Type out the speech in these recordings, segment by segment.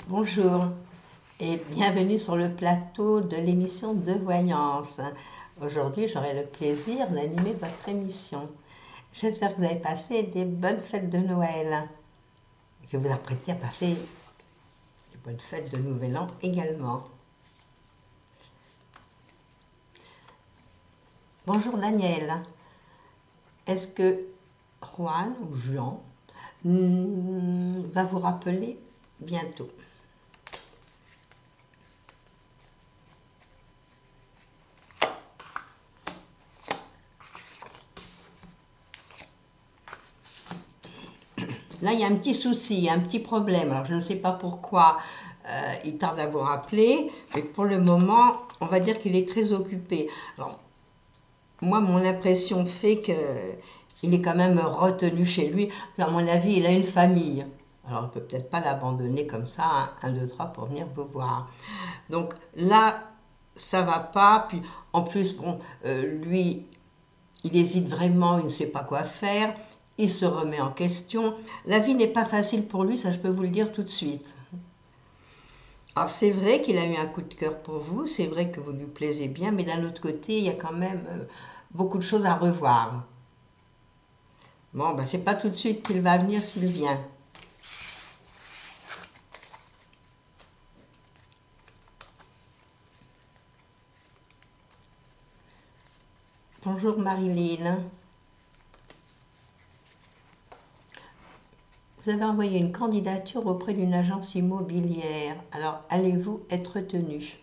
Bonjour et bienvenue sur le plateau de l'émission de voyance. Aujourd'hui, j'aurai le plaisir d'animer votre émission. J'espère que vous avez passé des bonnes fêtes de Noël et que vous apprêtez à passer des bonnes fêtes de Nouvel An également. Bonjour Daniel. Est-ce que Juan ou Jean va vous rappeler bientôt? Là, il y a un petit souci, un petit problème. Alors, je ne sais pas pourquoi il tarde à vous rappeler, mais pour le moment, on va dire qu'il est très occupé. Alors, moi, mon impression fait qu'il est quand même retenu chez lui. À mon avis, il a une famille. Alors, on ne peut peut-être pas l'abandonner comme ça, hein, 1, 2, 3, pour venir vous voir. Donc là, ça va pas. Puis, en plus, bon, lui, il hésite vraiment, il ne sait pas quoi faire. Il se remet en question. La vie n'est pas facile pour lui, ça je peux vous le dire tout de suite. Alors c'est vrai qu'il a eu un coup de cœur pour vous, c'est vrai que vous lui plaisez bien, mais d'un autre côté, il y a quand même beaucoup de choses à revoir. Bon, ben c'est pas tout de suite qu'il va venir s'il vient. Bonjour Marilyn. Vous avez envoyé une candidature auprès d'une agence immobilière. Alors, allez-vous être retenu?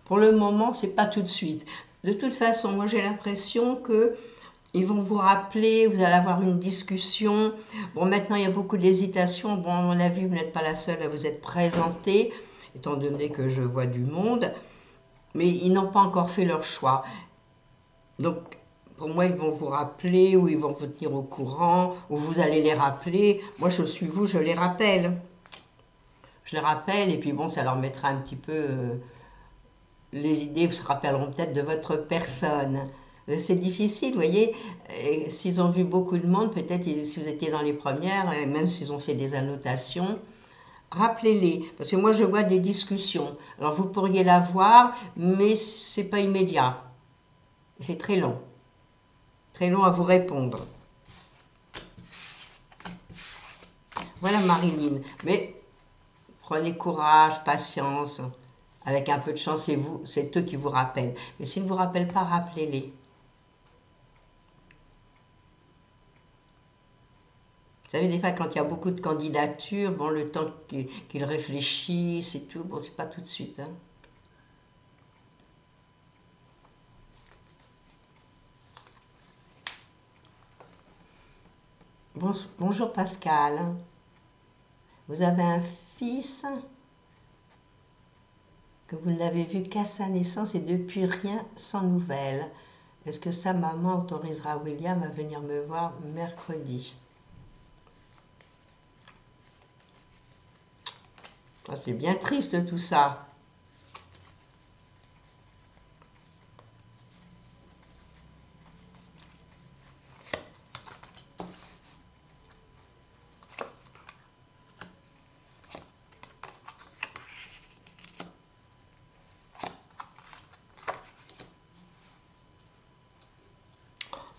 Pour le moment, c'est pas tout de suite. De toute façon, moi j'ai l'impression que ils vont vous rappeler, vous allez avoir une discussion. Bon, maintenant, il y a beaucoup d'hésitation. Bon, à mon avis, vous n'êtes pas la seule à vous être présentée, étant donné que je vois du monde. Mais ils n'ont pas encore fait leur choix. Donc, pour moi, ils vont vous rappeler, ou ils vont vous tenir au courant, ou vous allez les rappeler. Moi, je suis vous, je les rappelle. Je les rappelle, et puis bon, ça leur mettra un petit peu... les idées se rappelleront peut-être de votre personne. C'est difficile, vous voyez, s'ils ont vu beaucoup de monde, peut-être si vous étiez dans les premières, même s'ils ont fait des annotations, rappelez-les, parce que moi je vois des discussions. Alors vous pourriez la voir, mais c'est pas immédiat. C'est très long à vous répondre. Voilà Marilyn, mais prenez courage, patience, avec un peu de chance, c'est eux qui vous rappellent. Mais s'ils ne vous rappellent pas, rappelez-les. Vous savez, des fois, quand il y a beaucoup de candidatures, bon, le temps qu'ils réfléchissent et tout, bon, c'est pas tout de suite. Hein. Bonjour Pascal. Vous avez un fils que vous n'avez vu qu'à sa naissance et depuis rien sans nouvelles. Est-ce que sa maman autorisera William à venir me voir mercredi? Oh, c'est bien triste tout ça.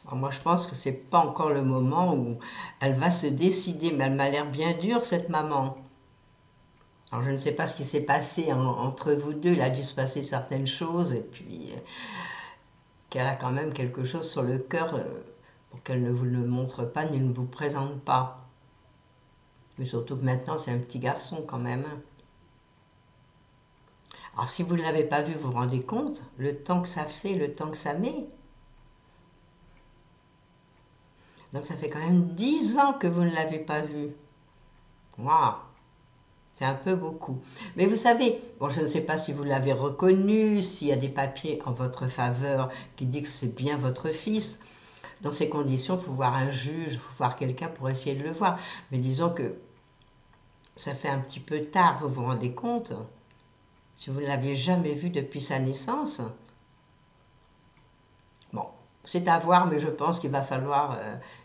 Alors moi, je pense que c'est pas encore le moment où elle va se décider, mais elle m'a l'air bien dure, cette maman. Alors, je ne sais pas ce qui s'est passé entre vous deux. Il a dû se passer certaines choses et puis qu'elle a quand même quelque chose sur le cœur pour qu'elle ne vous le montre pas ni ne vous présente pas. Mais surtout que maintenant, c'est un petit garçon quand même. Alors, si vous ne l'avez pas vu, vous vous rendez compte le temps que ça fait, le temps que ça met. Donc, ça fait quand même 10 ans que vous ne l'avez pas vu. Waouh! C'est un peu beaucoup. Mais vous savez, bon, je ne sais pas si vous l'avez reconnu, s'il y a des papiers en votre faveur qui disent que c'est bien votre fils. dans ces conditions, il faut voir un juge, il faut voir quelqu'un pour essayer de le voir. Mais disons que ça fait un petit peu tard, vous vous rendez compte? Si vous ne l'aviez jamais vu depuis sa naissance. Bon, c'est à voir, mais je pense qu'il va falloir,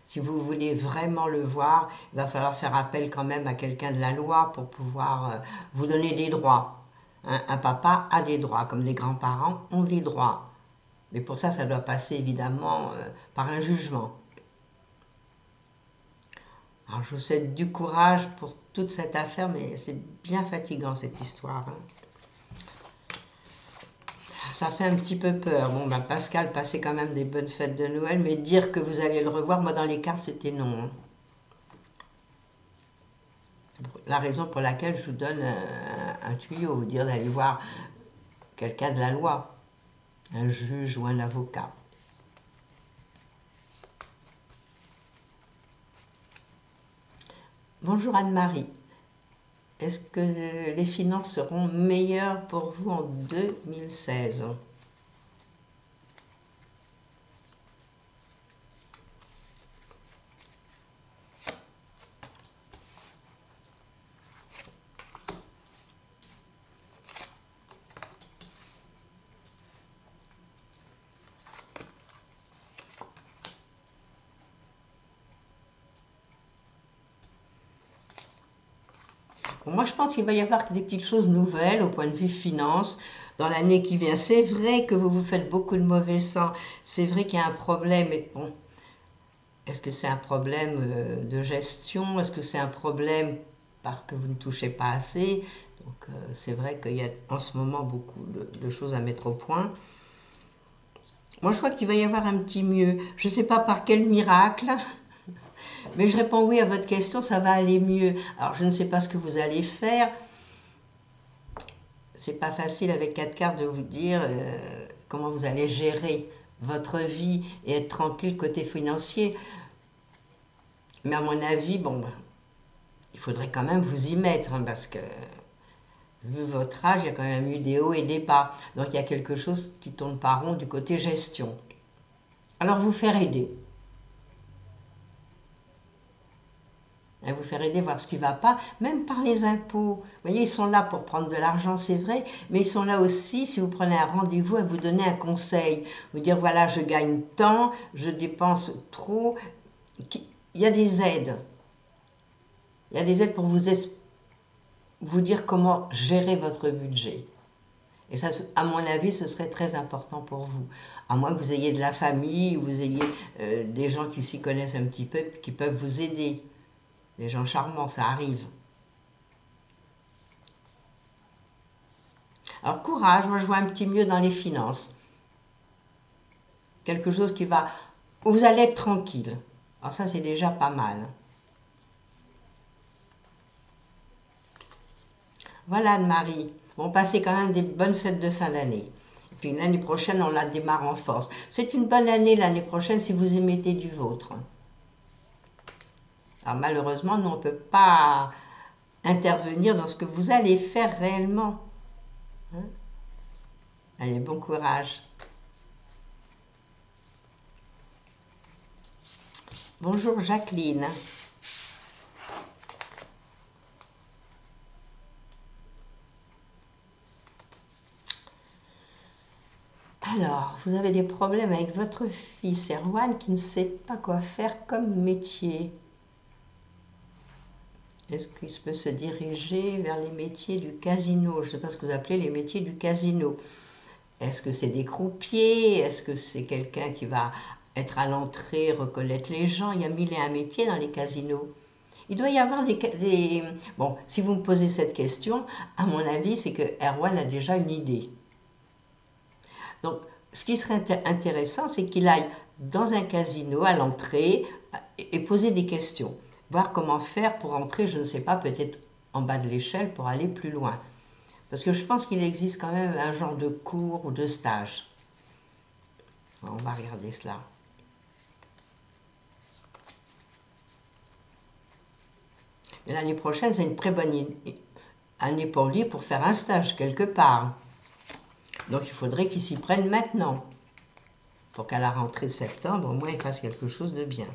si vous voulez vraiment le voir, il va falloir faire appel quand même à quelqu'un de la loi pour pouvoir vous donner des droits. Hein, un papa a des droits, comme les grands-parents ont des droits. Mais pour ça, ça doit passer évidemment par un jugement. Alors, je vous souhaite du courage pour toute cette affaire, mais c'est bien fatigant cette histoire. Hein. Ça fait un petit peu peur. Bon, ben Pascal passait quand même des bonnes fêtes de Noël, mais dire que vous allez le revoir, moi dans les cartes, c'était non. Hein. La raison pour laquelle je vous donne un tuyau, vous dire d'aller voir quelqu'un de la loi, un juge ou un avocat. Bonjour Anne-Marie. Est-ce que les finances seront meilleures pour vous en 2016 ? Moi, je pense qu'il va y avoir des petites choses nouvelles au point de vue finance dans l'année qui vient. C'est vrai que vous vous faites beaucoup de mauvais sang. C'est vrai qu'il y a un problème. Mais bon, est-ce que c'est un problème de gestion? Est-ce que c'est un problème parce que vous ne touchez pas assez? Donc, c'est vrai qu'il y a en ce moment beaucoup de choses à mettre au point. Moi, je crois qu'il va y avoir un petit mieux. Je ne sais pas par quel miracle. Mais je réponds oui à votre question, ça va aller mieux. Alors, je ne sais pas ce que vous allez faire. C'est pas facile avec 4 cartes de vous dire comment vous allez gérer votre vie et être tranquille côté financier. Mais à mon avis, bon, il faudrait quand même vous y mettre, hein, parce que vu votre âge, il y a quand même eu des hauts et des bas. Donc, il y a quelque chose qui tourne pas rond du côté gestion. Alors, vous faire aider. Vous faire aider, voir ce qui ne va pas, même par les impôts. Vous voyez, ils sont là pour prendre de l'argent, c'est vrai, mais ils sont là aussi, si vous prenez un rendez-vous, à vous donner un conseil. Vous dire, voilà, je gagne tant, je dépense trop. Il y a des aides. Il y a des aides pour vous dire comment gérer votre budget. Et ça, à mon avis, ce serait très important pour vous. À moins que vous ayez de la famille, ou vous ayez des gens qui s'y connaissent un petit peu, qui peuvent vous aider. Des gens charmants, ça arrive. Alors, courage, moi je vois un petit mieux dans les finances. Quelque chose qui va... où vous allez être tranquille. Alors ça, c'est déjà pas mal. Voilà, Anne-Marie. Bon, passez quand même des bonnes fêtes de fin d'année. Et puis l'année prochaine, on la démarre en force. C'est une bonne année l'année prochaine si vous y mettez du vôtre. Alors malheureusement, nous, on ne peut pas intervenir dans ce que vous allez faire réellement. Hein? Allez, bon courage. Bonjour Jacqueline. Alors, vous avez des problèmes avec votre fils Erwan qui ne sait pas quoi faire comme métier. Est-ce qu'il peut se diriger vers les métiers du casino? Je ne sais pas ce que vous appelez les métiers du casino. Est-ce que c'est des croupiers? Est-ce que c'est quelqu'un qui va être à l'entrée, reconnaître les gens? Il y a mille et un métiers dans les casinos. Il doit y avoir des... Bon, si vous me posez cette question, à mon avis, c'est que Erwan a déjà une idée. Donc, ce qui serait intéressant, c'est qu'il aille dans un casino à l'entrée et poser des questions. Voir comment faire pour entrer, je ne sais pas, peut-être en bas de l'échelle pour aller plus loin. Parce que je pense qu'il existe quand même un genre de cours ou de stage. On va regarder cela. L'année prochaine, c'est une très bonne année pour lui pour faire un stage quelque part. Donc il faudrait qu'il s'y prenne maintenant pour qu'à la rentrée de septembre, au moins, il fasse quelque chose de bien.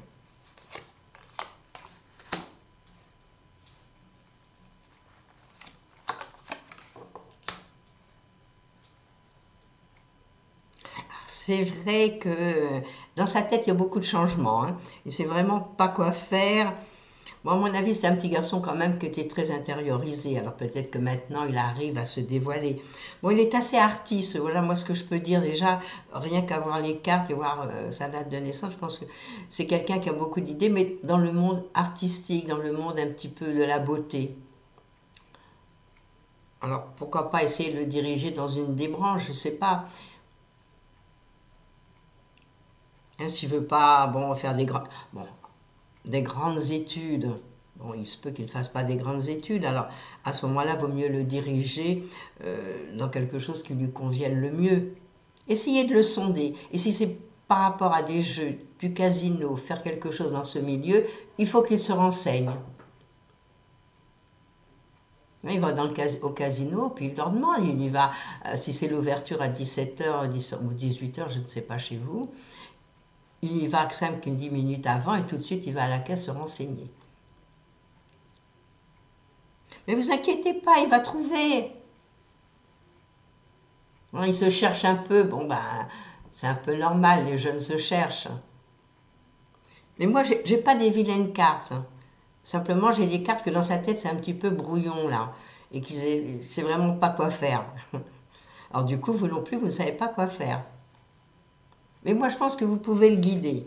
C'est vrai que dans sa tête, il y a beaucoup de changements. Hein. Il ne sait vraiment pas quoi faire. Bon, à mon avis, c'est un petit garçon quand même qui était très intériorisé. Alors peut-être que maintenant, il arrive à se dévoiler. Bon, il est assez artiste. Voilà, moi, ce que je peux dire déjà, rien qu'à voir les cartes et voir sa date de naissance, je pense que c'est quelqu'un qui a beaucoup d'idées, mais dans le monde artistique, dans le monde un petit peu de la beauté. Alors, pourquoi pas essayer de le diriger dans une des branches, je ne sais pas. Hein, s'il ne veut pas bon, faire des grandes études, bon, il se peut qu'il ne fasse pas des grandes études, alors à ce moment-là, il vaut mieux le diriger dans quelque chose qui lui convienne le mieux. Essayez de le sonder. Et si c'est par rapport à des jeux, du casino, faire quelque chose dans ce milieu, il faut qu'il se renseigne. Il va au casino, puis il leur demande, il y va, si c'est l'ouverture à 17h ou 18h, je ne sais pas chez vous, il y va 5-10 minutes avant et tout de suite il va à la caisse se renseigner. Mais vous inquiétez pas, il va trouver. Il se cherche un peu, bon ben c'est un peu normal, les jeunes se cherchent. Mais moi j'ai pas des vilaines cartes. Simplement j'ai des cartes que dans sa tête c'est un petit peu brouillon là. Et qu'il sait vraiment pas quoi faire. Alors du coup vous non plus vous ne savez pas quoi faire. Mais moi je pense que vous pouvez le guider.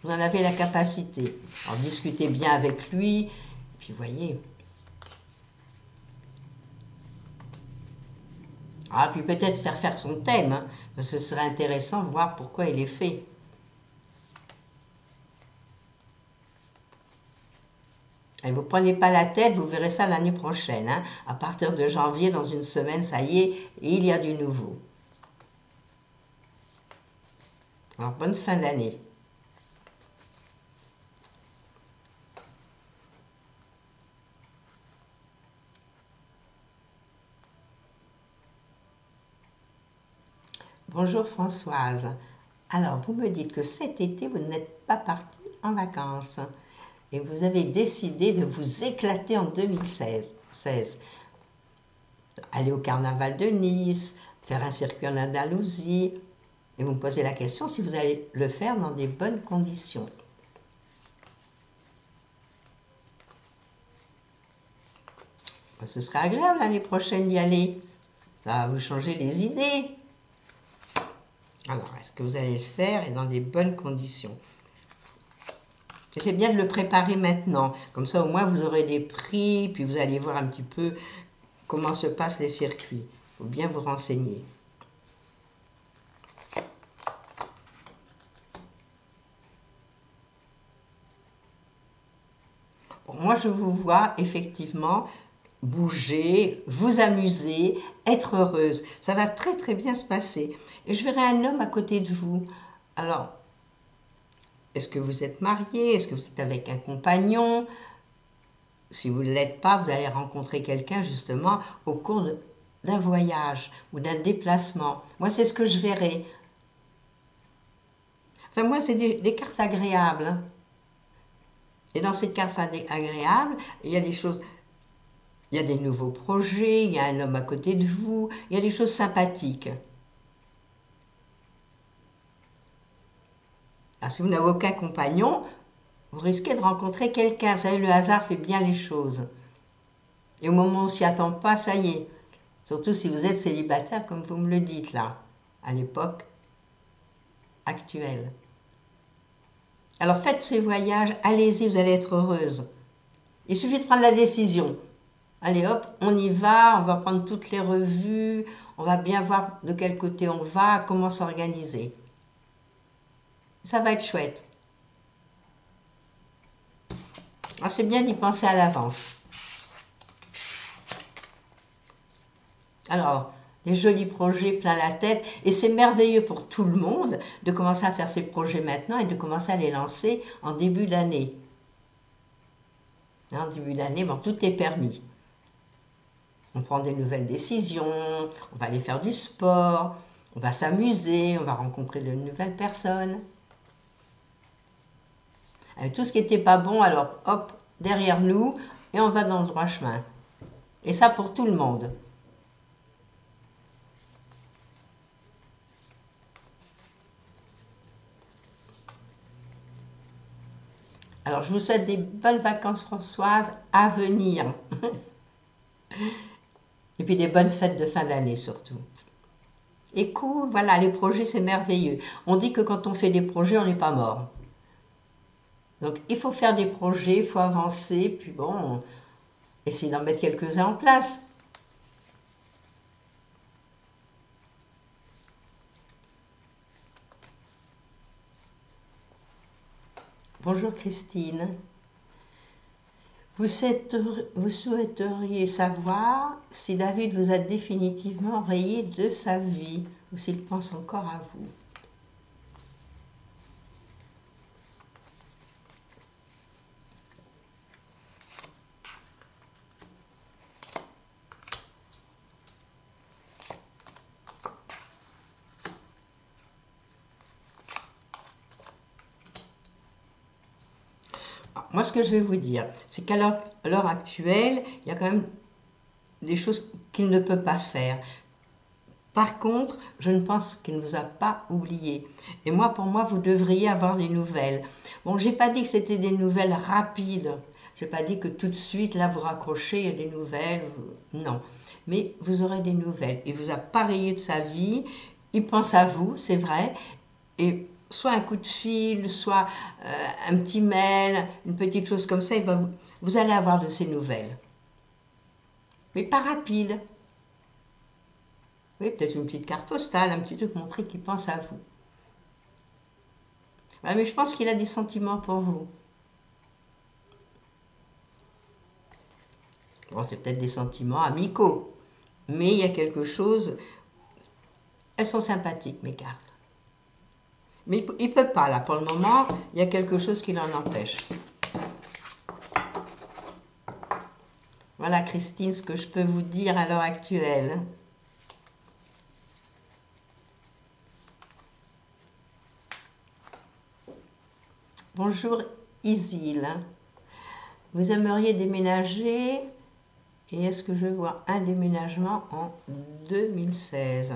Vous en avez la capacité. Alors discutez bien avec lui, puis voyez. Ah, puis peut-être faire son thème, hein, parce que ce serait intéressant de voir pourquoi il est fait. Et vous ne prenez pas la tête, vous verrez ça l'année prochaine. Hein. À partir de janvier, dans une semaine, ça y est, il y a du nouveau. Alors, bonne fin d'année. Bonjour Françoise. Alors, vous me dites que cet été, vous n'êtes pas partie en vacances et vous avez décidé de vous éclater en 2016. Aller au carnaval de Nice, faire un circuit en Andalousie. Et vous me posez la question si vous allez le faire dans des bonnes conditions. Ce serait agréable l'année prochaine d'y aller. Ça va vous changer les idées. Alors, est-ce que vous allez le faire et dans des bonnes conditions? Et c'est bien de le préparer maintenant. Comme ça, au moins, vous aurez des prix, puis vous allez voir un petit peu comment se passent les circuits. Il faut bien vous renseigner. Bon, moi, je vous vois effectivement bouger, vous amuser, être heureuse. Ça va très très bien se passer. Et je verrai un homme à côté de vous. Alors, est-ce que vous êtes marié? Est-ce que vous êtes avec un compagnon? Si vous ne l'êtes pas, vous allez rencontrer quelqu'un justement au cours d'un voyage ou d'un déplacement. Moi, c'est ce que je verrai. Enfin, moi, c'est des cartes agréables. Hein. Et dans ces cartes agréables, il y a des choses, il y a des nouveaux projets, il y a un homme à côté de vous, il y a des choses sympathiques. Alors, si vous n'avez aucun compagnon, vous risquez de rencontrer quelqu'un. Vous savez, le hasard fait bien les choses. Et au moment où on s'y attend pas, ça y est. Surtout si vous êtes célibataire, comme vous me le dites là, à l'époque actuelle. Alors faites ces voyages, allez-y, vous allez être heureuse. Il suffit de prendre la décision. Allez hop, on y va, on va prendre toutes les revues, on va bien voir de quel côté on va, comment s'organiser. Ça va être chouette. Alors c'est bien d'y penser à l'avance. Alors, des jolis projets plein la tête, et c'est merveilleux pour tout le monde de commencer à faire ces projets maintenant et de commencer à les lancer en début d'année. En début d'année, bon, tout est permis. On prend des nouvelles décisions, on va aller faire du sport, On va s'amuser, on va rencontrer de nouvelles personnes. Avec tout ce qui n'était pas bon, alors hop, derrière nous, et on va dans le droit chemin. Et ça pour tout le monde. Alors, je vous souhaite des bonnes vacances Françoise à venir. Et puis des bonnes fêtes de fin d'année surtout. Et cool, voilà, les projets c'est merveilleux. On dit que quand on fait des projets, on n'est pas mort. Donc il faut faire des projets, il faut avancer, puis bon, essayer d'en mettre quelques-uns en place. Bonjour Christine. Vous souhaiteriez savoir si David vous a définitivement rayé de sa vie ou s'il pense encore à vous. Moi, ce que je vais vous dire, c'est qu'à l'heure actuelle, il y a quand même des choses qu'il ne peut pas faire. Par contre, je ne pense qu'il ne vous a pas oublié. Et moi, pour moi, vous devriez avoir des nouvelles. Bon, j'ai pas dit que c'était des nouvelles rapides. J'ai pas dit que tout de suite, là, vous raccrochez, il y a des nouvelles. Non. Mais vous aurez des nouvelles. Il vous a pas rayé de sa vie. Il pense à vous, c'est vrai. Et soit un coup de fil, soit un petit mail, une petite chose comme ça, vous allez avoir de ces nouvelles. Mais pas rapide. Oui, peut-être une petite carte postale, un petit truc pour montrer qu'il pense à vous. Voilà, mais je pense qu'il a des sentiments pour vous. Bon, c'est peut-être des sentiments amicaux, mais il y a quelque chose. Elles sont sympathiques, mes cartes. Mais il ne peut pas, là, pour le moment, il y a quelque chose qui l'en empêche. Voilà, Christine, ce que je peux vous dire à l'heure actuelle. Bonjour, Isil. Vous aimeriez déménager et est-ce que je vois un déménagement en 2016 ?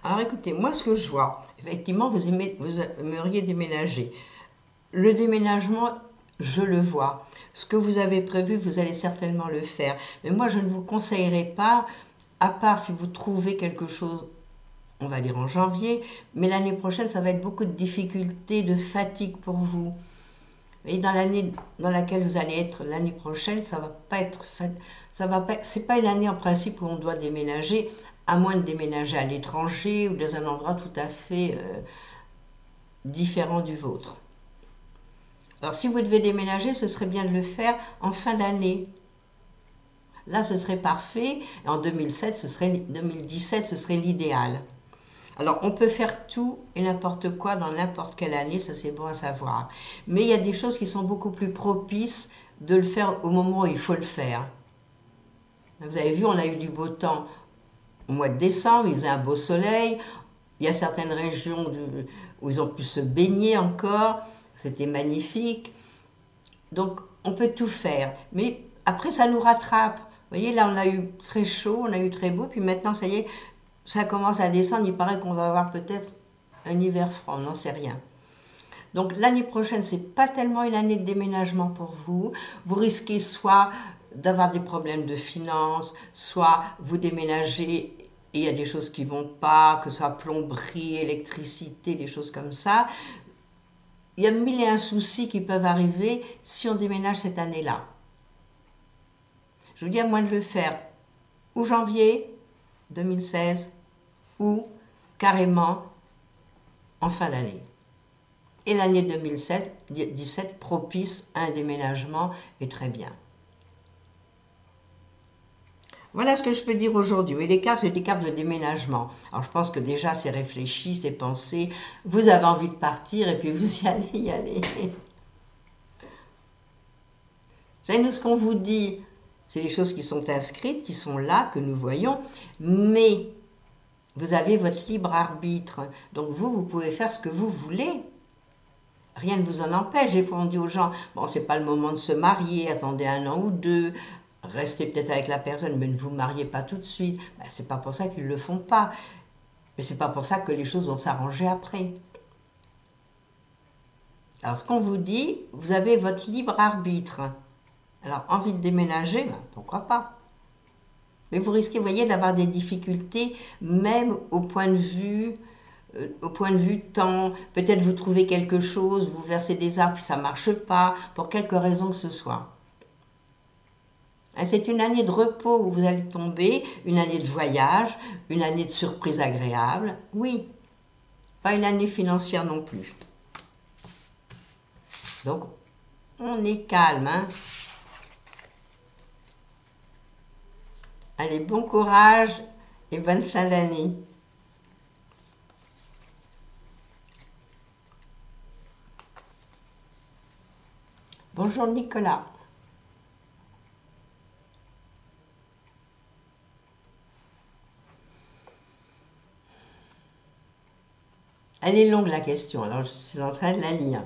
Alors écoutez, moi ce que je vois, effectivement vous aimeriez déménager. Le déménagement, je le vois. Ce que vous avez prévu, vous allez certainement le faire. Mais moi je ne vous conseillerais pas, à part si vous trouvez quelque chose, on va dire en janvier, mais l'année prochaine ça va être beaucoup de difficultés, de fatigue pour vous. Et dans l'année dans laquelle vous allez être l'année prochaine, ça va pas être c'est pas une année en principe où on doit déménager, à moins de déménager à l'étranger ou dans un endroit tout à fait différent du vôtre. Alors si vous devez déménager, ce serait bien de le faire en fin d'année. Là, ce serait parfait. En 2017, ce serait l'idéal. Alors, on peut faire tout et n'importe quoi dans n'importe quelle année, ça c'est bon à savoir. Mais il y a des choses qui sont beaucoup plus propices de le faire au moment où il faut le faire. Vous avez vu, on a eu du beau temps au mois de décembre, il faisait un beau soleil. Il y a certaines régions où ils ont pu se baigner encore, c'était magnifique. Donc, on peut tout faire. Mais après, ça nous rattrape. Vous voyez, là, on a eu très chaud, on a eu très beau, puis maintenant, ça y est, ça commence à descendre, il paraît qu'on va avoir peut-être un hiver froid, on n'en sait rien. Donc l'année prochaine, ce n'est pas tellement une année de déménagement pour vous. Vous risquez soit d'avoir des problèmes de finances, soit vous déménagez et il y a des choses qui ne vont pas, que ce soit plomberie, électricité, des choses comme ça. Il y a mille et un soucis qui peuvent arriver si on déménage cette année-là. Je vous dis à moins de le faire ou janvier 2016 ou carrément en fin d'année. Et l'année 2017 propice à un déménagement est très bien. Voilà ce que je peux dire aujourd'hui. Et les cartes, c'est des cartes de déménagement. Alors je pense que déjà c'est réfléchi, c'est pensé. Vous avez envie de partir et puis vous y allez. Vous savez, nous, ce qu'on vous dit, c'est des choses qui sont inscrites, qui sont là, que nous voyons, mais vous avez votre libre arbitre. Donc vous pouvez faire ce que vous voulez. Rien ne vous en empêche. Des fois, on dit aux gens, bon, c'est pas le moment de se marier, attendez 1 an ou 2, restez peut-être avec la personne, mais ne vous mariez pas tout de suite. Ben, c'est pas pour ça qu'ils le font pas. Mais c'est pas pour ça que les choses vont s'arranger après. Alors, ce qu'on vous dit, vous avez votre libre arbitre. Alors, envie de déménager, ben, pourquoi pas? Mais vous risquez, vous voyez, d'avoir des difficultés, même au point de vue temps. Peut-être vous trouvez quelque chose, vous versez des arbres, puis ça ne marche pas, pour quelque raison que ce soit. C'est une année de repos où vous allez tomber, une année de voyage, une année de surprise agréable. Oui, pas une année financière non plus. Donc, on est calme, hein. Allez, bon courage et bonne fin d'année. Bonjour Nicolas. Elle est longue la question, alors je suis en train de la lire.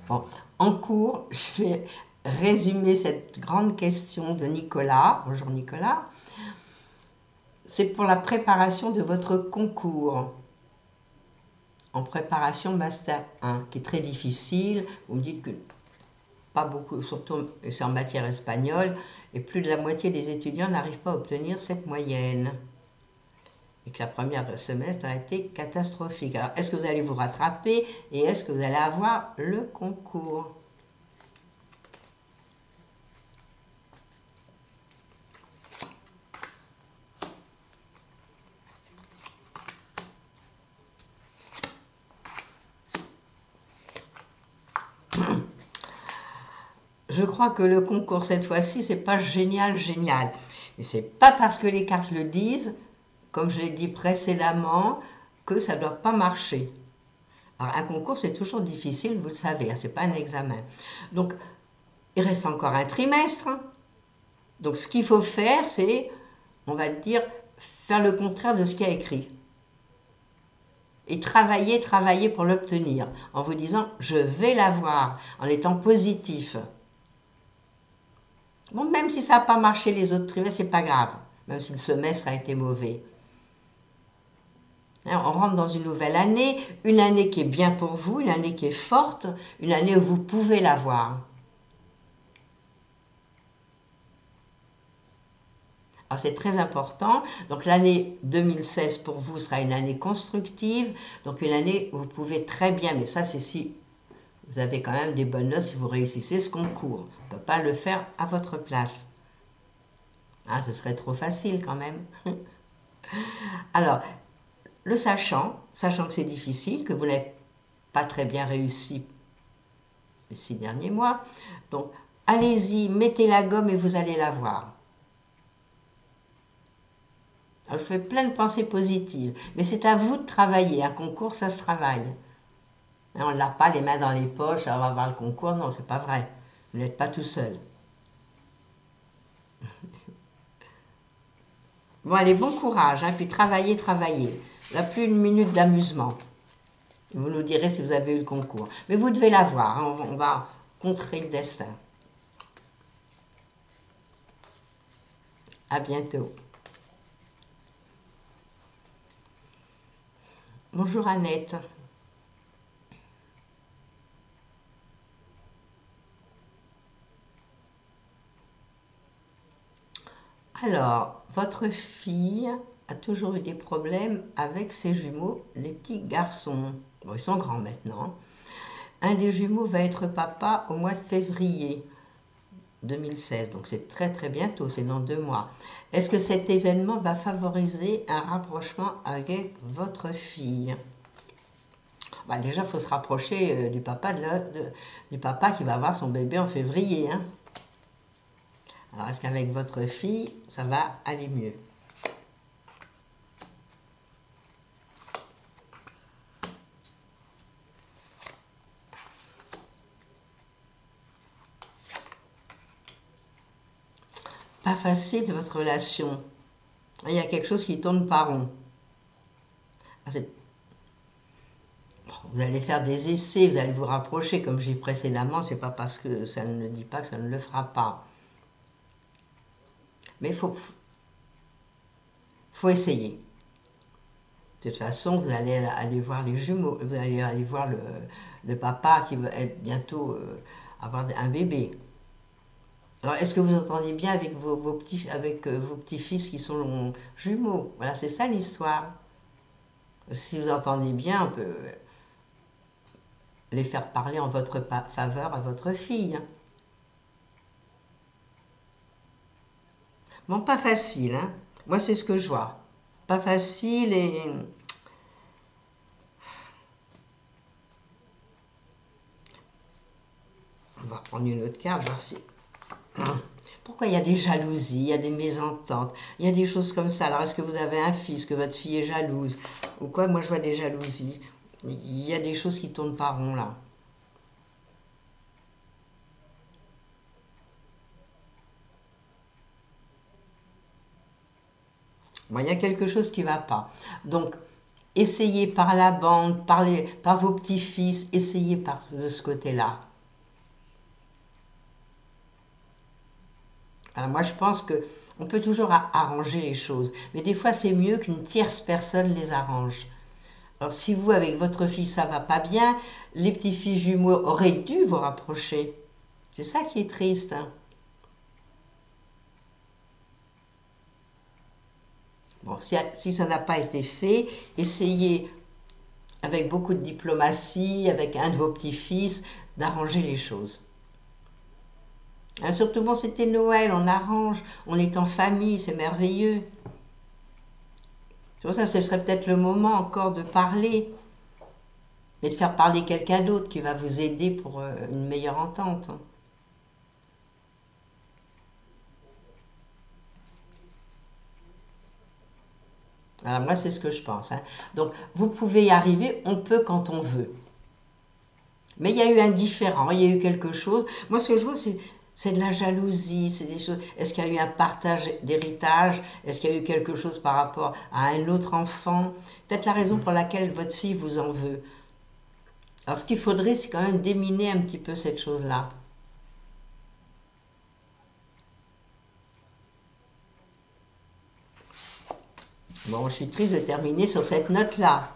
Bon, en cours, je vais résumer cette grande question de Nicolas. Bonjour Nicolas. C'est pour la préparation de votre concours en préparation Master 1, qui est très difficile. Vous me dites que pas beaucoup, surtout c'est en matière espagnole, et plus de la moitié des étudiants n'arrivent pas à obtenir cette moyenne. Et que la première semestre a été catastrophique. Alors, est-ce que vous allez vous rattraper et est-ce que vous allez avoir le concours? Je crois que le concours cette fois-ci, c'est pas génial. Mais c'est pas parce que les cartes le disent, comme je l'ai dit précédemment, que ça ne doit pas marcher. Alors, un concours, c'est toujours difficile, vous le savez, hein, c'est pas un examen. Donc, il reste encore un trimestre. Donc, ce qu'il faut faire, c'est, on va dire, faire le contraire de ce qu'il y a écrit. Et travailler pour l'obtenir, en vous disant, je vais l'avoir, en étant positif. Bon, même si ça n'a pas marché les autres trimestres, c'est pas grave, même si le semestre a été mauvais. On rentre dans une nouvelle année, une année qui est bien pour vous, une année qui est forte, une année où vous pouvez l'avoir. Alors c'est très important. Donc l'année 2016 pour vous sera une année constructive, donc une année où vous pouvez très bien, mais ça c'est si vous avez quand même des bonnes notes, si vous réussissez ce concours. On ne peut pas le faire à votre place. Ah, ce serait trop facile quand même. Alors, le sachant que c'est difficile, que vous n'avez pas très bien réussi les 6 derniers mois, donc allez-y, mettez la gomme et vous allez la voir. Alors, je fais plein de pensées positives, mais c'est à vous de travailler. Un concours, ça se travaille. On ne l'a pas les mains dans les poches, on va voir le concours. Non, c'est pas vrai. Vous n'êtes pas tout seul. Bon, allez, bon courage, hein, puis travaillez. Là, plus une minute d'amusement. Vous nous direz si vous avez eu le concours. Mais vous devez l'avoir, hein, on va contrer le destin. À bientôt. Bonjour Annette. Alors, votre fille a toujours eu des problèmes avec ses jumeaux, les petits garçons. Bon, ils sont grands maintenant. Un des jumeaux va être papa au mois de février 2016, donc c'est très très bientôt, c'est dans 2 mois. est-ce que cet événement va favoriser un rapprochement avec votre fille? Bah déjà, il faut se rapprocher du papa, du papa qui va avoir son bébé en février. Hein. Alors, est-ce qu'avec votre fille, ça va aller mieux? Pas facile, c'est votre relation. Il y a quelque chose qui tourne pas rond. Vous allez faire des essais, vous allez vous rapprocher, comme j'ai dit précédemment, c'est pas parce que ça ne dit pas que ça ne le fera pas. Mais il faut essayer. De toute façon, vous allez aller voir les jumeaux, vous allez aller voir le papa qui va être bientôt avoir un bébé. Alors, est-ce que vous entendez bien avec vos petits-fils qui sont jumeaux? Voilà, c'est ça l'histoire. Si vous entendez bien, on peut les faire parler en votre faveur à votre fille. Bon, pas facile, hein. Moi, c'est ce que je vois. Pas facile et... On va prendre une autre carte, voir si... Pourquoi il y a des jalousies, il y a des mésententes, il y a des choses comme ça. Alors, est-ce que vous avez un fils, que votre fille est jalouse? Ou quoi? Moi, je vois des jalousies. Il y a des choses qui tournent pas rond, là. Bon, il y a quelque chose qui ne va pas. Donc, essayez par la bande, par vos petits-fils, essayez de ce côté-là. Alors moi, je pense qu'on peut toujours arranger les choses. Mais des fois, c'est mieux qu'une tierce personne les arrange. Alors, si vous, avec votre fille, ça va pas bien, les petits-fils jumeaux auraient dû vous rapprocher. C'est ça qui est triste. Hein. Bon, si ça n'a pas été fait, essayez avec beaucoup de diplomatie, avec un de vos petits-fils, d'arranger les choses. Hein, surtout, bon, c'était Noël, on arrange, on est en famille, c'est merveilleux. C'est pour ça, ce serait peut-être le moment encore de parler, mais de faire parler quelqu'un d'autre qui va vous aider pour une meilleure entente. Alors moi, c'est ce que je pense. Hein. Donc, vous pouvez y arriver, on peut quand on veut. Mais il y a eu un différend, il y a eu quelque chose. Moi, ce que je vois, c'est de la jalousie, c'est des choses. Est-ce qu'il y a eu un partage d'héritage? Est-ce qu'il y a eu quelque chose par rapport à un autre enfant? Peut-être la raison pour laquelle votre fille vous en veut. Alors, ce qu'il faudrait, c'est quand même déminer un petit peu cette chose-là. Bon, je suis triste de terminer sur cette note-là.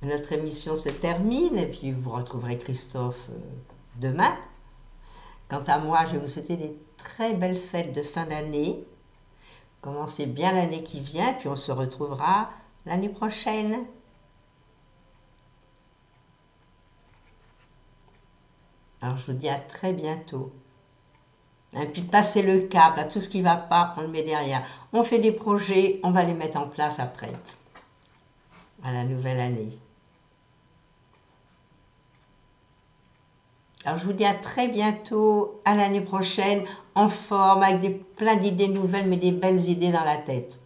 Notre émission se termine et puis vous retrouverez Christophe demain. Quant à moi, je vais vous souhaiter des très belles fêtes de fin d'année. Commencez bien l'année qui vient, puis on se retrouvera l'année prochaine. Alors je vous dis à très bientôt. Et puis passez le cap, là, tout ce qui ne va pas, on le met derrière. On fait des projets, on va les mettre en place après, à la nouvelle année. Alors je vous dis à très bientôt, à l'année prochaine, en forme, avec plein d'idées nouvelles, mais des belles idées dans la tête.